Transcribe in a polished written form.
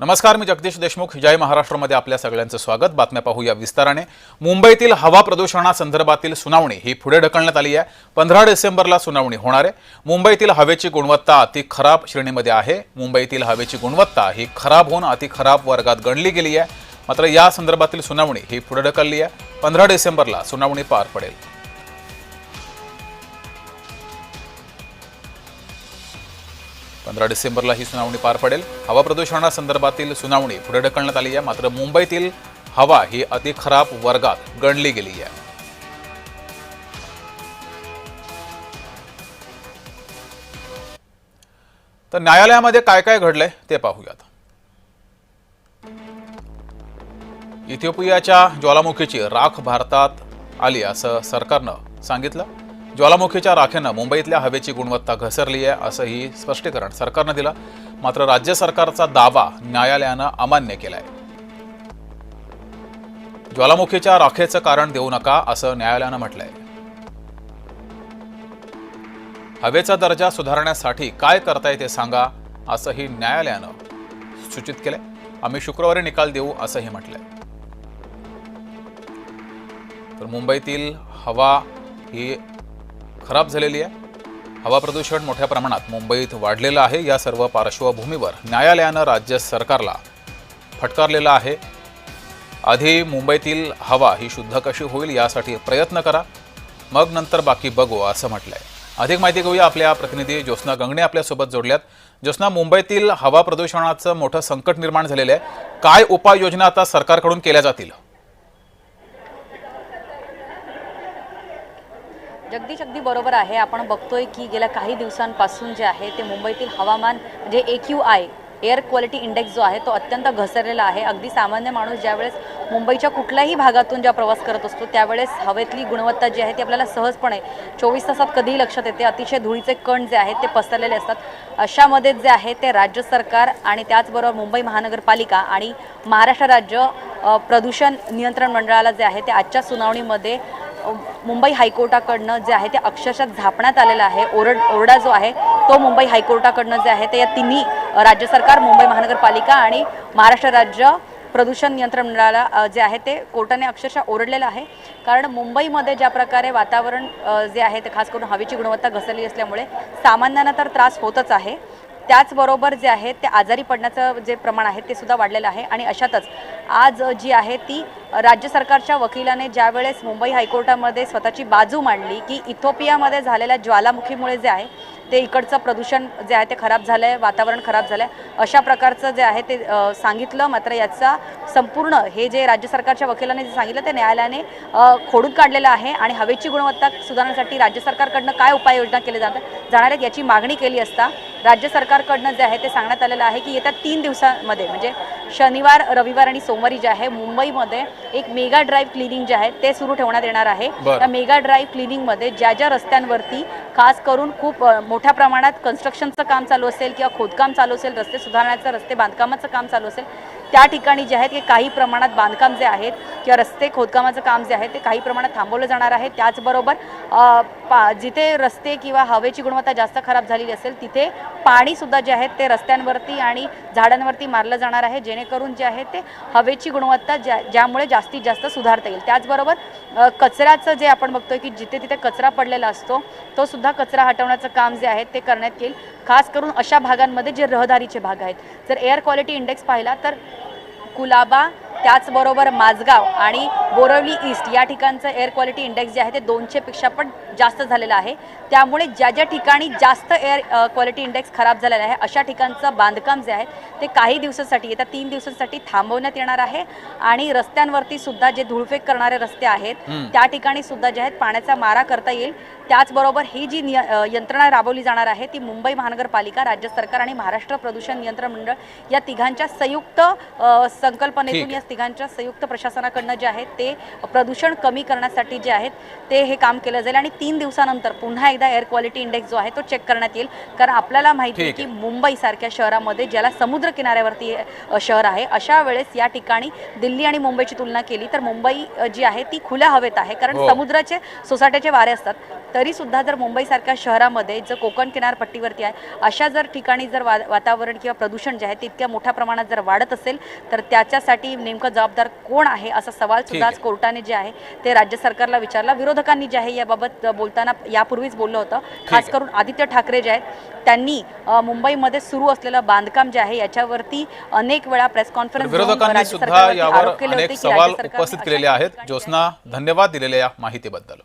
नमस्कार, मी जगदीश देशमुख. जय महाराष्ट्रमध्ये आपल्या सगळ्यांचं स्वागत. बातम्या पाहूया विस्ताराने. मुंबईतील हवा प्रदूषणासंदर्भातील सुनावणी ही पुढे ढकलण्यात आली आहे. 15 डिसेंबरला सुनावणी होणार आहे. मुंबईतील हवेची गुणवत्ता अति खराब श्रेणीमध्ये आहे. मुंबईतील हवेची गुणवत्ता ही खराब होऊन अति खराब वर्गात गणली गेली आहे. मात्र या संदर्भातील सुनावणी ही पुढे ढकलली आहे. 15 डिसेंबरला सुनावणी पार पडेल. 15 डिसेंबरला ही सुनावणी पार पडेल. हवा प्रदूषणासंदर्भातील सुनावणी पुढे ढकलण्यात आली आहे. मात्र मुंबईतील हवा ही अति खराब वर्गात गणली गेली आहे. तर न्यायालयामध्ये काय काय घडलंय ते पाहूयात. इथिओपियाच्या ज्वालामुखीची राख भारतात आली असं सरकारनं सांगितलं. ज्वालामुखीच्या राखेनं मुंबईतल्या हवेची गुणवत्ता घसरली आहे असंही स्पष्टीकरण सरकारनं दिलं. मात्र राज्य सरकारचा दावा न्यायालयानं अमान्य केलाय. ज्वालामुखीच्या राखेचं कारण देऊ नका असं न्यायालयानं म्हटलंय. हवेचा दर्जा सुधारण्यासाठी काय करताय ते सांगा असंही न्यायालयानं सूचित केलंय. आम्ही शुक्रवारी निकाल देऊ असंही म्हटलंय. तर मुंबईतील हवा ही खराब झालेली आहे. हवा प्रदूषण मोठ्या प्रमाणात मुंबईत वाढलेलं आहे. या सर्व पार्श्वभूमीवर न्यायालयानं राज्य सरकारला फटकारलेलं आहे. आधी मुंबईतील हवा ही शुद्ध कशी होईल यासाठी प्रयत्न करा, मग नंतर बाकी बघू असं म्हटलंय. अधिक माहिती घेऊया. आपल्या प्रतिनिधी ज्योत्स्ना गंगणे आपल्यासोबत जोडल्यात. ज्योत्स्ना, मुंबईतील हवा प्रदूषणाचं मोठं संकट निर्माण झालेलं आहे. काय उपाययोजना आता सरकारकडून केल्या जातील? जगदीश, अगदी बरोबर आहे. आपण बघतोय की गेल्या काही दिवसांपासून जे आहे ते मुंबईतील हवामान म्हणजे AQI एअर क्वालिटी इंडेक्स जो आहे तो अत्यंत घसरलेला आहे. अगदी सामान्य माणूस ज्यावेळेस मुंबईच्या कुठल्याही भागातून जेव्हा प्रवास करत असतो त्यावेळेस हवेतली गुणवत्ता जी आहे ती आपल्याला सहजपणे 24 तासात कधीही लक्षात येते. अतिशय धुळीचे कण जे आहेत ते पसरलेले असतात. अशामध्ये जे आहे ते राज्य सरकार आणि त्याचबरोबर मुंबई महानगरपालिका आणि महाराष्ट्र राज्य प्रदूषण नियंत्रण मंडळाला जे आहे ते आजच्या सुनावणीमध्ये मुंबई हायकोर्टाकडनं जे आहे ते अक्षरशः झापण्यात आलेला आहे. ओरडा जो आहे तो मुंबई हायकोर्टाकडनं जे आहे ते या तिन्ही राज्य सरकार, मुंबई महानगरपालिका आणि महाराष्ट्र राज्य प्रदूषण नियंत्रण मंडळाला जे आहे ते कोर्टाने अक्षरशः ओरडलेलं आहे. कारण मुंबईमध्ये ज्या प्रकारे वातावरण जे आहे ते खास करून हवेची गुणवत्ता घसरली असल्यामुळे सामान्यांना तर त्रास होतच आहे. त्याचबरोबर जे आहे ते आजारी पडण्याचं जे प्रमाण आहे ते सुद्धा वाढलेलं आहे. आणि अशातच आज जी आहे ती राज्य सरकारच्या वकिलाने ज्यावेळेस मुंबई हायकोर्टामध्ये स्वतःची बाजू मांडली की इथिओपियामध्ये झालेल्या ज्वालामुखीमुळे जे आहे ते इकडचं प्रदूषण जे आहे ते खराब झालं आहे, वातावरण खराब झालं आहे, अशा प्रकारचं जे आहे ते सांगितलं. मात्र याचा संपूर्ण हे जे राज्य सरकारच्या वकिलाने जे सांगितलं ते न्यायालयाने खोडून काढलेलं आहे. आणि हवेची गुणवत्ता सुधारण्यासाठी राज्य सरकारकडनं काय उपाययोजना केली जाणार आहेत याची मागणी केली असता राज्य सरकारकडनं जे आहे ते सांगण्यात आलेलं आहे की येत्या 3 दिवसांमध्ये म्हणजे शनिवार, रविवार आणि सोमवारी जे आहे मुंबईमध्ये एक मेगा ड्राईव्ह क्लिनिंग जे आहे ते सुरू ठेवण्यात येणार आहे. त्या मेगा ड्राईव्ह क्लिनिंगमध्ये ज्या ज्या रस्त्यांवरती खास करून खूप मोठ्या प्रमाणात कन्स्ट्रक्शनचं काम चालू असेल किंवा खोदकाम चालू असेल, रस्ते सुधारण्याचं, रस्ते बांधकामाचं काम चालू असेल, त्या ठिकाणी जे आहे ते काही प्रमाणात बांधकाम जे आहेत किंवा रस्ते खोदकामाचं काम जे आहे ते काही प्रमाणात थांबवलं जाणार आहे. त्याचबरोबर जिथे रस्ते किंवा हवेची गुणवत्ता जास्त खराब झालेली असेल तिथे पाणीसुद्धा जे आहे ते रस्त्यांवरती आणि झाडांवरती मारलं जाणार आहे, जेणेकरून जे आहे ते हवेची गुणवत्ता ज्यामुळे जास्तीत जास्त सुधारता येईल. त्याचबरोबर कचऱ्याचं जे आपण बघतोय की जिथे तिथे कचरा पडलेला असतो तो सुद्धा कचरा हटवण्याचं काम जे आहे ते करण्यात येईल. खास करून अशा भागांमध्ये जे रहदारीचे भाग आहेत. जर एअर क्वालिटी इंडेक्स पाहिला तर कुलाबा, त्याचबरोबर माझगाव आणि बोरवली ईस्ट या ठिकाणचं एअर क्वालिटी इंडेक्स जे आहे ते 200 पेक्षा पण जास्त झालेलं आहे. त्यामुळे ज्या ज्या ठिकाणी जास्त एअर क्वालिटी इंडेक्स खराब झालेला आहे अशा ठिकाणचं बांधकाम जे आहे ते काही दिवसांसाठी, येत्या 3 दिवसांसाठी थांबवण्यात येणार आहे. आणि रस्त्यांवरती सुद्धा जे धूळफेक करणारे रस्ते आहेत त्या ठिकाणी सुद्धा जे आहेत पाण्याचा मारा करता येईल. त्याचबरोबर ही जी यंत्रणा राबवली जाणार आहे ती मुंबई महानगरपालिका, राज्य सरकार आणि महाराष्ट्र प्रदूषण नियंत्रण मंडळ या तिघांच्या संयुक्त संकल्पनेतून, या तिघांच्या संयुक्त प्रशासनाकडनं जे आहे ते प्रदूषण कमी करण्यासाठी जे आहेत ते हे काम केलं जाईल. आणि 3 दिवसानंतर पुन्हा एकदा एअर क्वालिटी इंडेक्स जो आहे तो चेक करण्यात येईल, कारण आपल्याला माहिती आहे ठीक की मुंबई सारख्या शहरामध्ये ज्याला समुद्र किनाऱ्यावरती शहर आहे, अशा वेळेस या ठिकाणी दिल्ली आणि मुंबईची तुलना केली तर मुंबई जी आहे ती खुल्या हवेत आहे, कारण हो. समुद्राचे सोसाट्याचे वारे असतात. तरी सुद्धा जर मुंबई सारख्या शहरामध्ये जर कोकण किनारपट्टीवरती आहे अशा जर ठिकाणी जर वातावरण किंवा प्रदूषण जे आहे ते इतक्या मोठ्या प्रमाणात जर वाढत असेल तर त्याच्यासाठी नेमकं जबाबदार कोण आहे असा सवाल ठीक सुद्धा आहे. आज कोर्टाने जे आहे ते राज्य सरकारला विचारला. विरोधकांनी जे आहे याबाबत बोलताना यापूर्वीच बोललं होतं, खास आहे. करून आदित्य ठाकरे जे आहेत त्यांनी मुंबईमध्ये सुरू असलेलं बांधकाम जे आहे याच्यावरती अनेक वेळा प्रेस कॉन्फरन्स विरोधकांनी सुद्धा यावर अनेक सवाल उपस्थित केलेले आहेत. ज्योत्स्ना, धन्यवाद दिलेल्या या माहितीबद्दल.